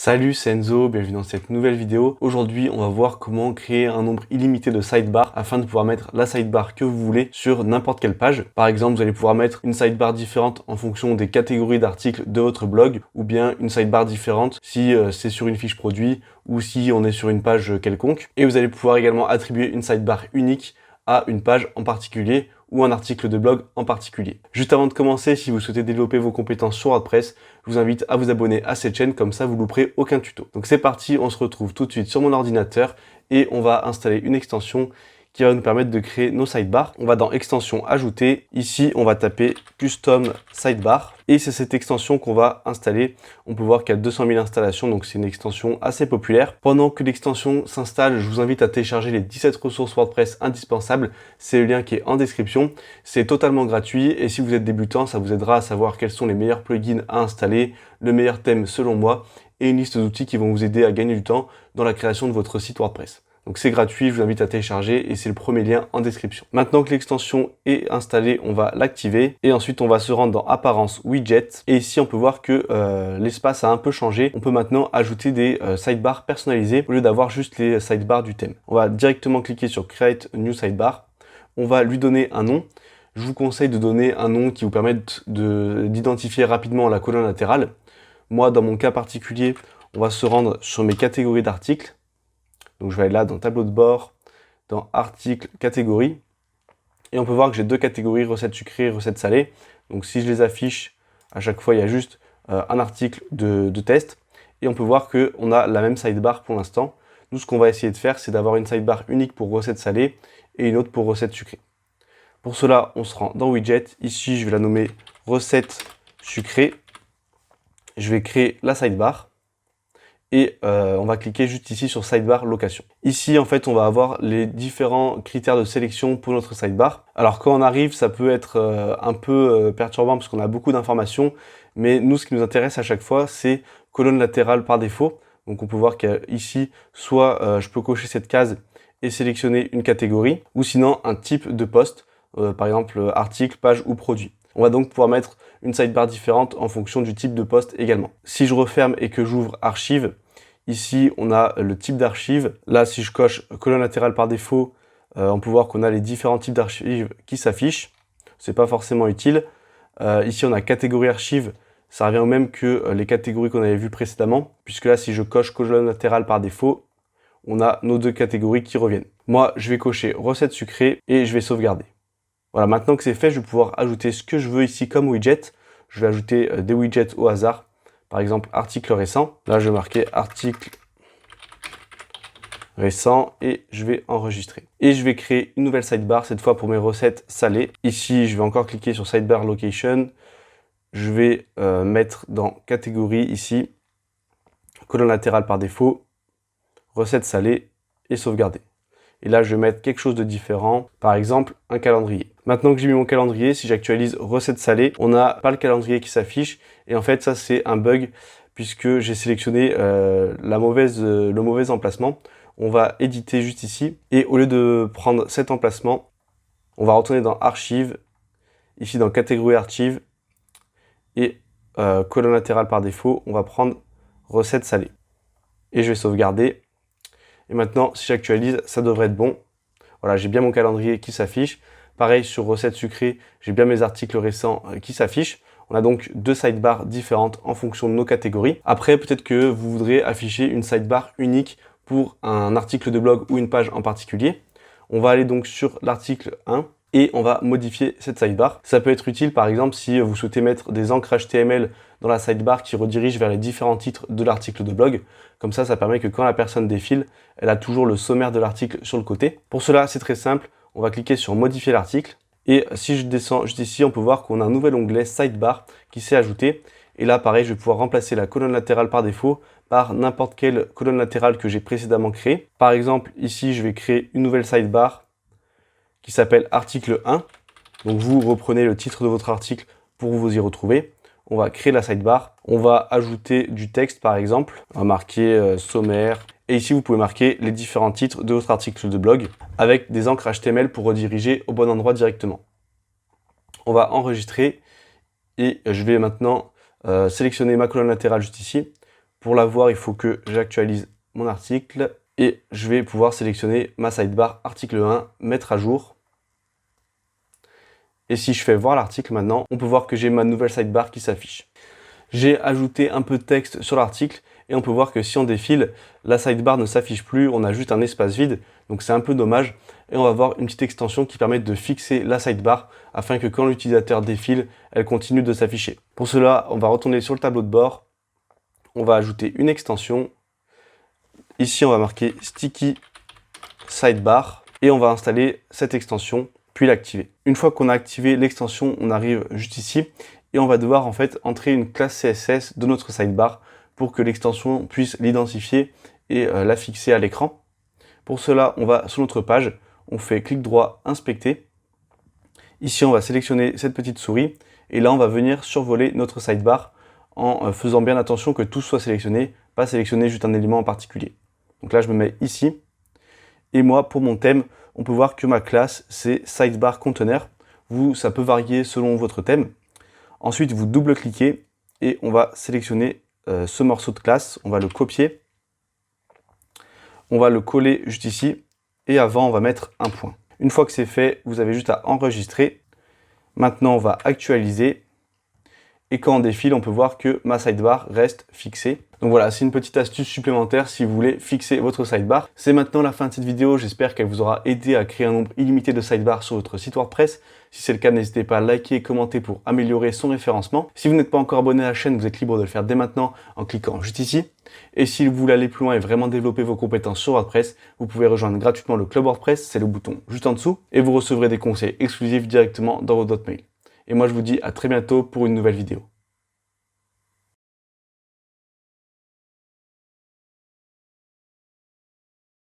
Salut, c'est Enzo, bienvenue dans cette nouvelle vidéo. Aujourd'hui, on va voir comment créer un nombre illimité de sidebars afin de pouvoir mettre la sidebar que vous voulez sur n'importe quelle page. Par exemple, vous allez pouvoir mettre une sidebar différente en fonction des catégories d'articles de votre blog ou bien une sidebar différente si c'est sur une fiche produit ou si on est sur une page quelconque. Et vous allez pouvoir également attribuer une sidebar unique à une page en particulier ou un article de blog en particulier. Juste avant de commencer, si vous souhaitez développer vos compétences sur WordPress, je vous invite à vous abonner à cette chaîne, comme ça vous louperez aucun tuto. Donc c'est parti, on se retrouve tout de suite sur mon ordinateur et on va installer une extension qui va nous permettre de créer nos sidebars. On va dans extension ajouter, ici on va taper custom sidebar et c'est cette extension qu'on va installer. On peut voir qu'il y a 200 000 installations, donc c'est une extension assez populaire. Pendant que l'extension s'installe, je vous invite à télécharger les 17 ressources WordPress indispensables. C'est le lien qui est en description. C'est totalement gratuit et si vous êtes débutant, ça vous aidera à savoir quels sont les meilleurs plugins à installer, le meilleur thème selon moi et une liste d'outils qui vont vous aider à gagner du temps dans la création de votre site WordPress. Donc c'est gratuit, je vous invite à télécharger et c'est le premier lien en description. Maintenant que l'extension est installée, on va l'activer et ensuite on va se rendre dans Apparence Widget. Et ici on peut voir que l'espace a un peu changé. On peut maintenant ajouter des sidebars personnalisés au lieu d'avoir juste les sidebars du thème. On va directement cliquer sur Create a New Sidebar. On va lui donner un nom. Je vous conseille de donner un nom qui vous permette d'identifier rapidement la colonne latérale. Moi, dans mon cas particulier, on va se rendre sur mes catégories d'articles. Donc je vais aller là dans tableau de bord, dans articles, catégories. Et on peut voir que j'ai deux catégories, recettes sucrées et recettes salées. Donc si je les affiche, à chaque fois il y a juste un article de test. Et on peut voir qu'on a la même sidebar pour l'instant. Nous ce qu'on va essayer de faire, c'est d'avoir une sidebar unique pour recettes salées et une autre pour recettes sucrées. Pour cela, on se rend dans Widget. Ici, je vais la nommer recettes sucrées. Je vais créer la sidebar. Et on va cliquer juste ici sur Sidebar Location. Ici, en fait, on va avoir les différents critères de sélection pour notre sidebar. Alors, quand on arrive, ça peut être un peu perturbant parce qu'on a beaucoup d'informations. Mais nous, ce qui nous intéresse à chaque fois, c'est colonne latérale par défaut. Donc, on peut voir qu'ici, soit je peux cocher cette case et sélectionner une catégorie, ou sinon un type de poste, par exemple article, page ou produit. On va donc pouvoir mettre une sidebar différente en fonction du type de poste également. Si je referme et que j'ouvre archive, ici on a le type d'archive. Là, si je coche colonne latérale par défaut, on peut voir qu'on a les différents types d'archives qui s'affichent. C'est pas forcément utile. Ici on a catégorie archive. Ça revient au même que les catégories qu'on avait vues précédemment, puisque là si je coche colonne latérale par défaut, on a nos deux catégories qui reviennent. Moi, je vais cocher recettes sucrées et je vais sauvegarder. Voilà, maintenant que c'est fait, je vais pouvoir ajouter ce que je veux ici comme widget. Je vais ajouter des widgets au hasard. Par exemple, article récent. Là, je vais marquer article récent et je vais enregistrer. Et je vais créer une nouvelle sidebar, cette fois pour mes recettes salées. Ici, je vais encore cliquer sur Sidebar Location. Je vais mettre dans catégorie ici, colonne latérale par défaut, recettes salées et sauvegarder. Et là, je vais mettre quelque chose de différent, par exemple un calendrier. Maintenant que j'ai mis mon calendrier, si j'actualise recettes salées, on n'a pas le calendrier qui s'affiche. Et en fait, ça, c'est un bug puisque j'ai sélectionné le mauvais emplacement. On va éditer juste ici. Et au lieu de prendre cet emplacement, on va retourner dans Archives, ici dans Catégorie Archives. Et colonne latérale par défaut, on va prendre recettes salées. Et je vais sauvegarder. Et maintenant, si j'actualise, ça devrait être bon. Voilà, j'ai bien mon calendrier qui s'affiche. Pareil, sur recettes sucrées, j'ai bien mes articles récents qui s'affichent. On a donc deux sidebars différentes en fonction de nos catégories. Après, peut-être que vous voudrez afficher une sidebar unique pour un article de blog ou une page en particulier. On va aller donc sur l'article 1 et on va modifier cette sidebar. Ça peut être utile, par exemple, si vous souhaitez mettre des encres HTML dans la sidebar qui redirigent vers les différents titres de l'article de blog. Comme ça, ça permet que quand la personne défile, elle a toujours le sommaire de l'article sur le côté. Pour cela, c'est très simple. On va cliquer sur modifier l'article. Et si je descends juste ici, on peut voir qu'on a un nouvel onglet sidebar qui s'est ajouté. Et là, pareil, je vais pouvoir remplacer la colonne latérale par défaut par n'importe quelle colonne latérale que j'ai précédemment créée. Par exemple, ici, je vais créer une nouvelle sidebar qui s'appelle article 1. Donc vous reprenez le titre de votre article pour vous y retrouver. On va créer la sidebar. On va ajouter du texte par exemple. On va marquer sommaire. Et ici, vous pouvez marquer les différents titres de votre article de blog avec des encres HTML pour rediriger au bon endroit directement. On va enregistrer et je vais maintenant sélectionner ma colonne latérale juste ici Pour l'avoir, il faut que j'actualise mon article et je vais pouvoir sélectionner ma sidebar article 1, mettre à jour. Et si je fais voir l'article maintenant, on peut voir que j'ai ma nouvelle sidebar qui s'affiche. J'ai ajouté un peu de texte sur l'article et on peut voir que si on défile, la sidebar ne s'affiche plus, on a juste un espace vide, donc c'est un peu dommage. Et on va voir une petite extension qui permet de fixer la sidebar afin que quand l'utilisateur défile, elle continue de s'afficher. Pour cela, on va retourner sur le tableau de bord, on va ajouter une extension. Ici, on va marquer Sticky Sidebar et on va installer cette extension, puis l'activer. Une fois qu'on a activé l'extension, on arrive juste ici et on va devoir en fait entrer une classe CSS de notre sidebar pour que l'extension puisse l'identifier et la fixer à l'écran. Pour cela, on va sur notre page, on fait clic droit, inspecter. Ici, on va sélectionner cette petite souris et là, on va venir survoler notre sidebar en faisant bien attention que tout soit sélectionné, pas sélectionner juste un élément en particulier. Donc là, je me mets ici. Et moi, pour mon thème, on peut voir que ma classe, c'est Sidebar Container. Vous, ça peut varier selon votre thème. Ensuite, vous double-cliquez et on va sélectionner ce morceau de classe. On va le copier. On va le coller juste ici. Et avant, on va mettre un point. Une fois que c'est fait, vous avez juste à enregistrer. Maintenant, on va actualiser. Et quand on défile, on peut voir que ma sidebar reste fixée. Donc voilà, c'est une petite astuce supplémentaire si vous voulez fixer votre sidebar. C'est maintenant la fin de cette vidéo, j'espère qu'elle vous aura aidé à créer un nombre illimité de sidebars sur votre site WordPress. Si c'est le cas, n'hésitez pas à liker et commenter pour améliorer son référencement. Si vous n'êtes pas encore abonné à la chaîne, vous êtes libre de le faire dès maintenant en cliquant juste ici. Et si vous voulez aller plus loin et vraiment développer vos compétences sur WordPress, vous pouvez rejoindre gratuitement le Club WordPress, c'est le bouton juste en dessous, et vous recevrez des conseils exclusifs directement dans votre boîte mail. Et moi je vous dis à très bientôt pour une nouvelle vidéo.